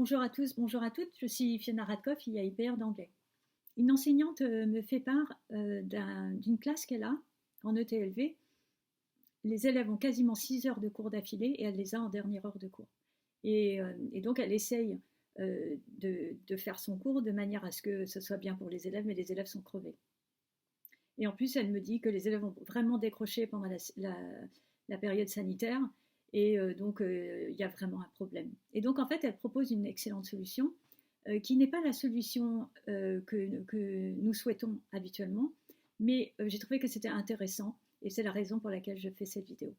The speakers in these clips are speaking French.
Bonjour à tous, bonjour à toutes, je suis Fiona Radkoff, IAIPR d'anglais. Une enseignante me fait part d'une classe qu'elle a en ETLV. Les élèves ont quasiment 6 heures de cours d'affilée et elle les a en dernière heure de cours. Et donc elle essaye de faire son cours de manière à ce que ce soit bien pour les élèves, mais les élèves sont crevés. Et en plus, elle me dit que les élèves ont vraiment décroché pendant la période sanitaire et donc il y a vraiment un problème. Et donc en fait, elle propose une excellente solution qui n'est pas la solution que nous souhaitons habituellement, mais j'ai trouvé que c'était intéressant et c'est la raison pour laquelle je fais cette vidéo.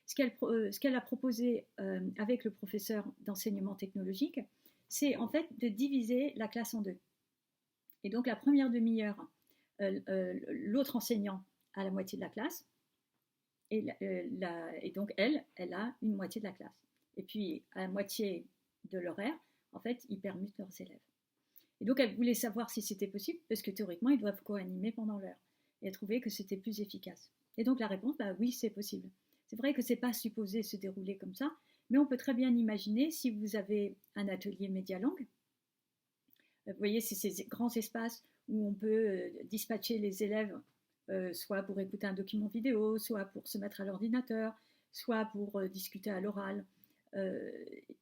Ce qu'elle a proposé avec le professeur d'enseignement technologique, c'est en fait de diviser la classe en deux. Et donc la première demi-heure, l'autre enseignant a la moitié de la classe, et donc elle a une moitié de la classe. Et puis à la moitié de l'horaire, en fait, ils permutent leurs élèves. Et donc elle voulait savoir si c'était possible, parce que théoriquement, ils doivent co-animer pendant l'heure. Et elle trouvait que c'était plus efficace. Et donc la réponse, bah oui, c'est possible. C'est vrai que c'est pas supposé se dérouler comme ça, mais on peut très bien imaginer si vous avez un atelier médialangue. Vous voyez, c'est ces grands espaces où on peut dispatcher les élèves, soit pour écouter un document vidéo, soit pour se mettre à l'ordinateur, soit pour discuter à l'oral.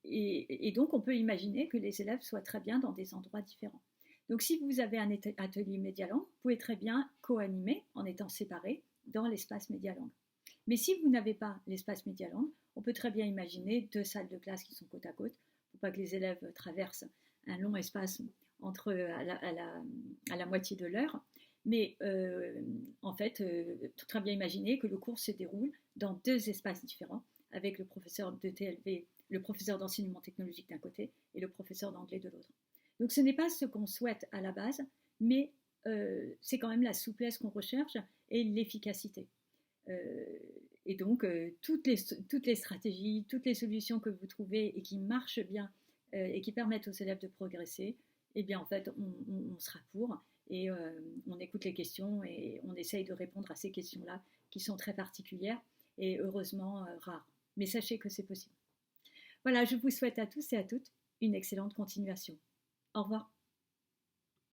Et donc, on peut imaginer que les élèves soient très bien dans des endroits différents. Donc, si vous avez un atelier médialangue, vous pouvez très bien co-animer en étant séparés dans l'espace médialangue. Mais si vous n'avez pas l'espace médialangue, on peut très bien imaginer 2 salles de classe qui sont côte à côte pour pas que les élèves traversent un long espace entre à la moitié de l'heure. Mais en fait, très bien imaginer que le cours se déroule dans 2 espaces différents avec le professeur de TLV, le professeur d'enseignement technologique d'un côté et le professeur d'anglais de l'autre. Donc ce n'est pas ce qu'on souhaite à la base, mais c'est quand même la souplesse qu'on recherche et l'efficacité. Et donc toutes les stratégies, toutes les solutions que vous trouvez et qui marchent bien et qui permettent aux élèves de progresser, eh bien en fait on sera pour et on écoute les questions et on essaye de répondre à ces questions-là qui sont très particulières et heureusement rares. Mais sachez que c'est possible. Voilà, je vous souhaite à tous et à toutes une excellente continuation. Au revoir.